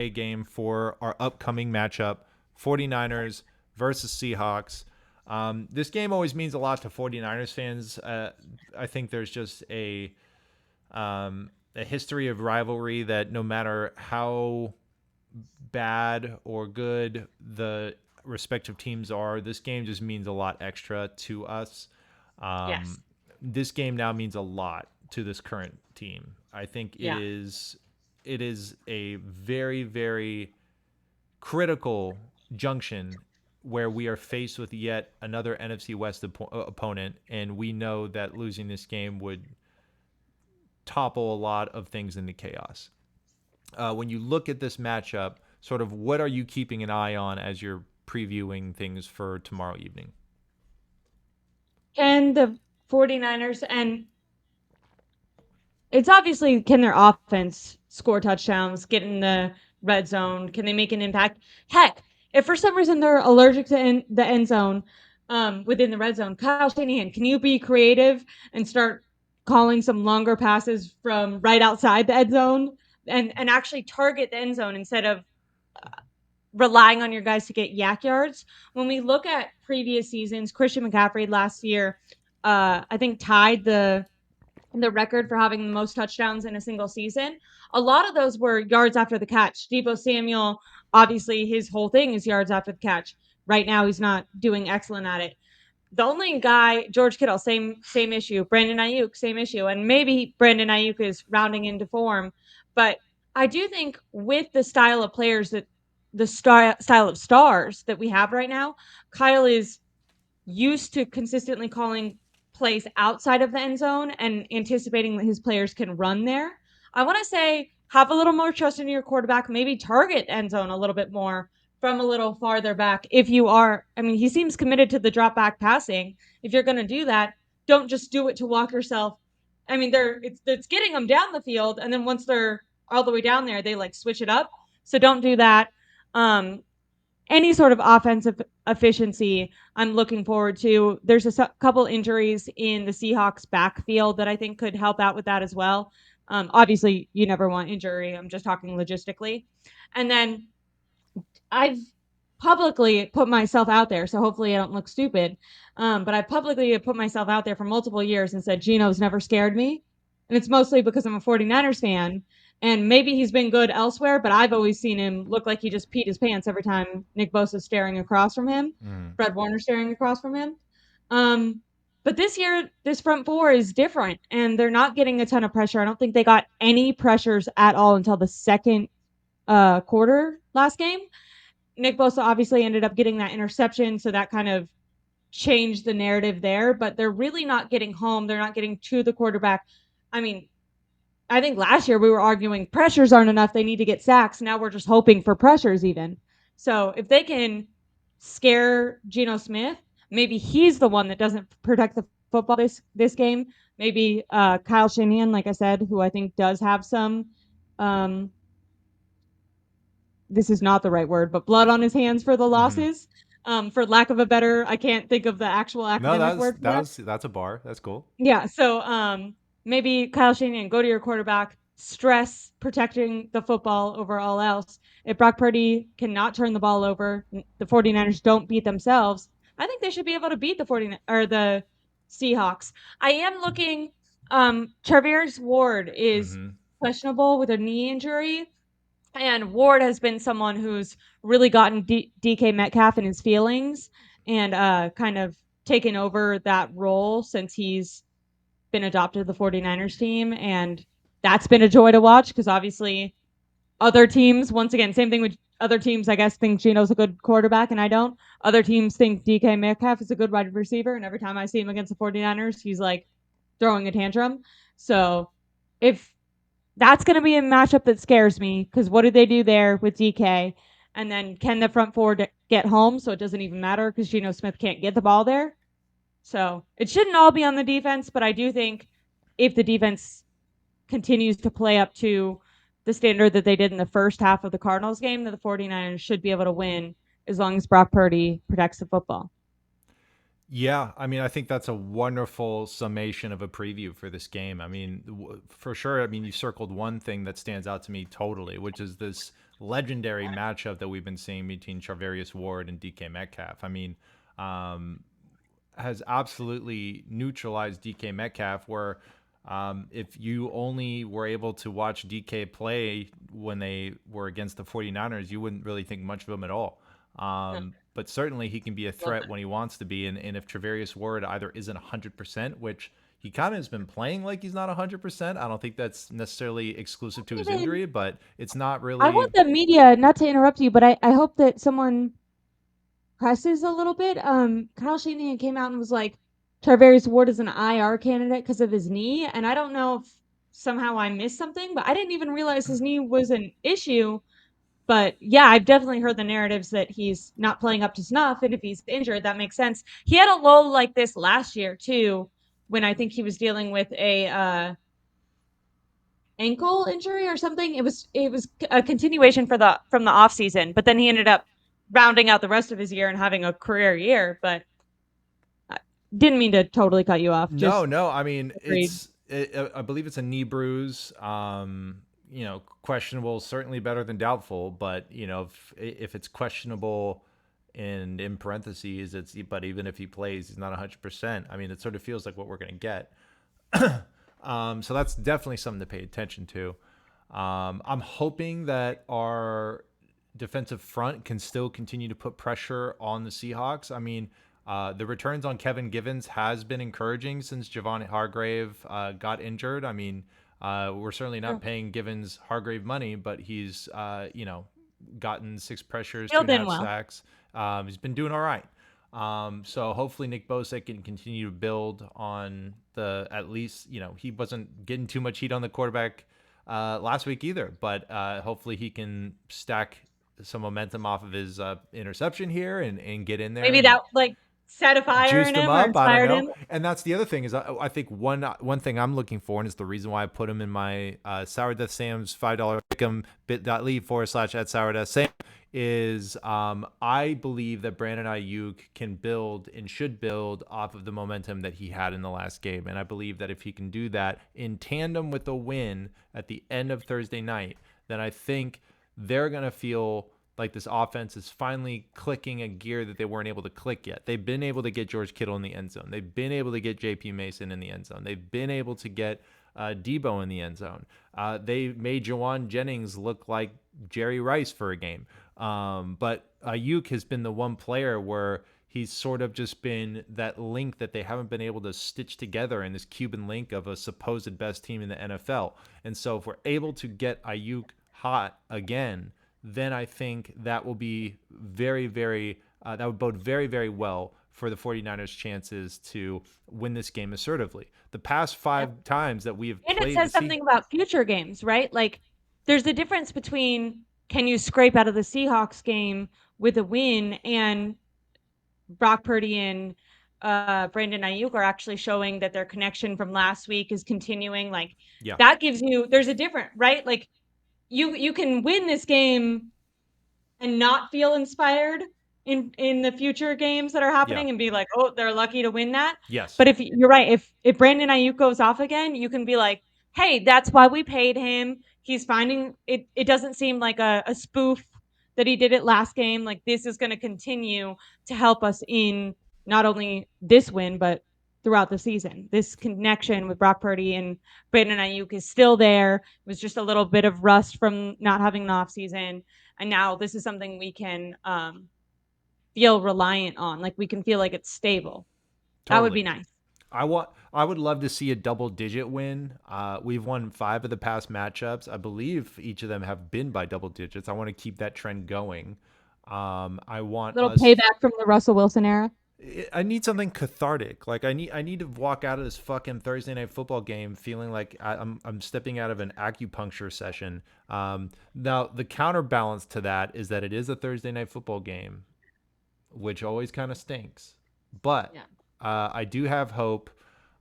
game for our upcoming matchup, 49ers versus Seahawks. This game always means a lot to 49ers fans. I think there's just a history of rivalry that no matter how bad or good the respective teams are, this game just means a lot extra to us. Yes. This game now means a lot to this current team. I think Yeah. it is a very, very critical junction where we are faced with yet another NFC West opponent, and we know that losing this game would topple a lot of things into chaos. When you look at this matchup, sort of what are you keeping an eye on as you're previewing things for tomorrow evening? Can the 49ers, and it's obviously, can their offense score touchdowns, get in the red zone? Can they make an impact? Heck, if for some reason they're allergic to the end zone, within the red zone, Kyle Shanahan, can you be creative and start calling some longer passes from right outside the end zone and actually target the end zone instead of relying on your guys to get yak yards? When we look at previous seasons, Christian McCaffrey last year, I think tied the record for having the most touchdowns in a single season. A lot of those were yards after the catch. Debo Samuel, obviously, his whole thing is yards after the catch. Right now, he's not doing excellent at it. The only guy, George Kittle, same issue. Brandon Ayuk, same issue. And maybe Brandon Ayuk is rounding into form, but I do think with the style of players that the style of stars that we have right now, Kyle is used to consistently calling plays outside of the end zone and anticipating that his players can run there. I want to say have a little more trust in your quarterback, maybe target end zone a little bit more from a little farther back. If you are, I mean, he seems committed to the drop back passing. If you're going to do that, don't just do it to walk yourself. I mean, it's getting them down the field, and then once they're all the way down there, they like switch it up. So don't do that. Um, any sort of offensive efficiency I'm looking forward to. There's couple injuries in the Seahawks backfield that I think could help out with that as well. Obviously, you never want injury. I'm just talking logistically. And then I've publicly put myself out there, so hopefully I don't look stupid. But I publicly put myself out there for multiple years and said Geno's never scared me. And it's mostly because I'm a 49ers fan. And maybe he's been good elsewhere, but I've always seen him look like he just peed his pants every time Nick Bosa's staring across from him, Mm. Fred Warner staring across from him. Um, but this year, this front four is different, and they're not getting a ton of pressure. I don't think they got any pressures at all until the second quarter last game. Nick Bosa obviously ended up getting that interception, so that kind of changed the narrative there. But they're really not getting home. They're not getting to the quarterback. I mean, I think last year we were arguing pressures aren't enough. They need to get sacks. Now we're just hoping for pressures even. So if they can scare Geno Smith, maybe he's the one that doesn't protect the football this game. Maybe Kyle Shanahan, like I said, who I think does have some um, this is not the right word, but blood on his hands for the Mm-hmm. losses. For lack of a better, I can't think of the actual No, academic word for that. that's a bar. That's cool. Yeah. So maybe Kyle Shanahan, go to your quarterback, stress protecting the football over all else. If Brock Purdy cannot turn the ball over, the 49ers don't beat themselves. I think they should be able to beat the 49 or the Seahawks. I am looking. Traverse Ward is Mm-hmm. questionable with a knee injury. And Ward has been someone who's really gotten DK Metcalf in his feelings and kind of taken over that role since he's been adopted to the 49ers team. And that's been a joy to watch because obviously other teams, once again, same thing with other teams, I guess, think Geno's a good quarterback and I don't. Other teams think DK Metcalf is a good wide receiver. And every time I see him against the 49ers, he's like throwing a tantrum. So if that's going to be a matchup that scares me because what did they do there with DK? And then can the front four get home so it doesn't even matter because Geno Smith can't get the ball there? So it shouldn't all be on the defense, but I do think if the defense continues to play up to the standard that they did in the first half of the Cardinals game, that the 49ers should be able to win as long as Brock Purdy protects the football. Yeah, I mean, I think that's a wonderful summation of a preview for this game. I mean, for sure. I mean, you circled one thing that stands out to me totally, which is this legendary matchup that we've been seeing between Charvarius Ward and DK Metcalf. I mean, um, has absolutely neutralized DK Metcalf. Where if you only were able to watch DK play when they were against the 49ers, you wouldn't really think much of him at all. No, But certainly he can be a love threat when he wants to be. And if Travarius Ward either isn't 100%, which he kind of has been playing like he's not 100%, I don't think that's necessarily exclusive to his that. injury, but it's not I really. want the media not to interrupt you, but I hope that someone presses a little bit. Kyle Shanahan came out and was like, Tarvarius Ward is an IR candidate because of his knee, and I don't know if somehow I missed something, but I didn't even realize his knee was an issue. But yeah, I've definitely heard the narratives that he's not playing up to snuff, and if he's injured, that makes sense. He had a lull like this last year too, when I think he was dealing with a ankle injury or something. It was a continuation for the from the off season, but then he ended up rounding out the rest of his year and having a career year. But I didn't mean to totally cut you off. No, Just no. I mean, agreed. I believe it's a knee bruise. Questionable, certainly better than doubtful. But if it's questionable, and in parentheses, it's but even if he plays, he's not 100%. I mean, it sort of feels like what we're going to get. So that's definitely something to pay attention to. I'm hoping that our defensive front can still continue to put pressure on the Seahawks. I mean, the returns on Kevin Givens has been encouraging since Javon Hargrave got injured. I mean, we're certainly not Sure. paying Givens Hargrave money, but he's gotten 6 pressures, two Filled and a in half well. sacks. He's been doing all right. So hopefully Nick Bosa can continue to build on at least, he wasn't getting too much heat on the quarterback last week either, but hopefully he can stack some momentum off of his interception here and get in there Maybe and that like set a fire in juiced him him or up. I don't inspired know. him. And that's the other thing is I think one thing I'm looking for, and it's the reason why I put him in my Sourdeath Sam's $5 pick'em bit.ly/@ Sourdeath Sam is I believe that Brandon Ayuk can build and should build off of the momentum that he had in the last game. And I believe that if he can do that in tandem with a win at the end of Thursday night, then I think they're going to feel like this offense is finally clicking a gear that they weren't able to click yet. They've been able to get George Kittle in the end zone. They've been able to get JP Mason in the end zone. They've been able to get Debo in the end zone. They made Jawan Jennings look like Jerry Rice for a game. But Ayuk has been the one player where he's sort of just been that link that they haven't been able to stitch together in this Cuban link of a supposed best team in the NFL. And so if we're able to get Ayuk hot again, then I think that will be very, very, that would bode very, very well for the 49ers' chances to win this game assertively. The past Yeah. 5 times that we have And it played the says something about future games, right? Like there's a difference between can you scrape out of the Seahawks game with a win and Brock Purdy and Brandon Ayuk are actually showing that their connection from last week is continuing. Like yeah, that gives you there's a different right. Like you can win this game and not feel inspired in the future games that are yeah, happening and be like, oh, they're lucky to win that. yes, But if you're right, if Brandon Ayuk goes off again, you can be like, hey, that's why we paid him. He's finding it. It doesn't seem like a spoof that he did it last game. Like this is going to continue to help us in not only this win but throughout the season. This connection with Brock Purdy and Brandon Ayuk is still there. It was just a little bit of rust from not having an off season, and now this is something we can feel reliant on. Like we can feel like it's stable. That would be totally. nice. I would love to see a double digit win. We've won 5 of the past matchups. I believe each of them have been by double digits. I want to keep that trend going. I want Little us. payback from the Russell Wilson era. I need something cathartic. Like I need to walk out of this fucking Thursday night football game feeling like I'm stepping out of an acupuncture session. Now the counterbalance to that is that it is a Thursday night football game, which always kind of stinks. But Yeah. I do have hope.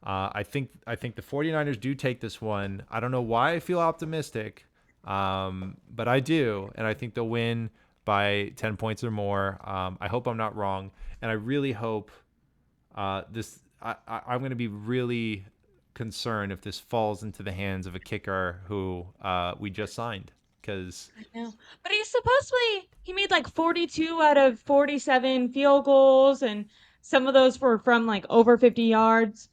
I think the 49ers do take this one. I don't know why I feel optimistic, but I do, and I think they'll win by 10 points or more. I hope I'm not wrong, and I really hope this. I'm going to be really concerned if this falls into the hands of a kicker who we just signed. because I know. But he made like 42 out of 47 field goals, and some of those were from like over 50 yards.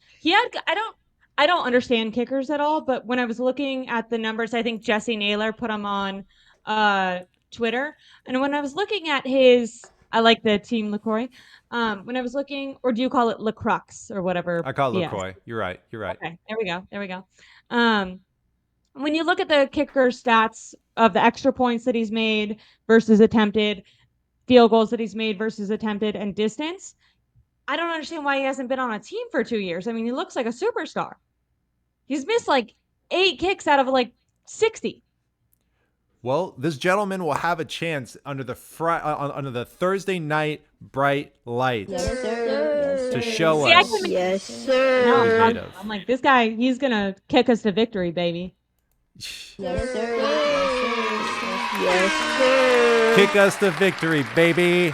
I don't understand kickers at all, but when I was looking at the numbers, I think Jesse Naylor put them on uh Twitter. And when I was looking at his I like the team LaCroix. When I was looking, or do you call it LaCroix or whatever? I call it Yes. LaCroix. You're right. You're right. Okay. There we go. There we go. Um, when you look at the kicker stats of the extra points that he's made versus attempted, field goals that he's made versus attempted, and distance, I don't understand why he hasn't been on a team for 2 years. I mean, he looks like a superstar. He's missed like 8 kicks out of like 60. Well, this gentleman will have a chance under the under the Thursday night bright lights to show See, I us can. Yes, No, what he's sir. made of. I'm like, this guy, he's going to kick us to victory, baby. Yes, sir. Yes, sir. Yes, sir. Kick us to victory, baby.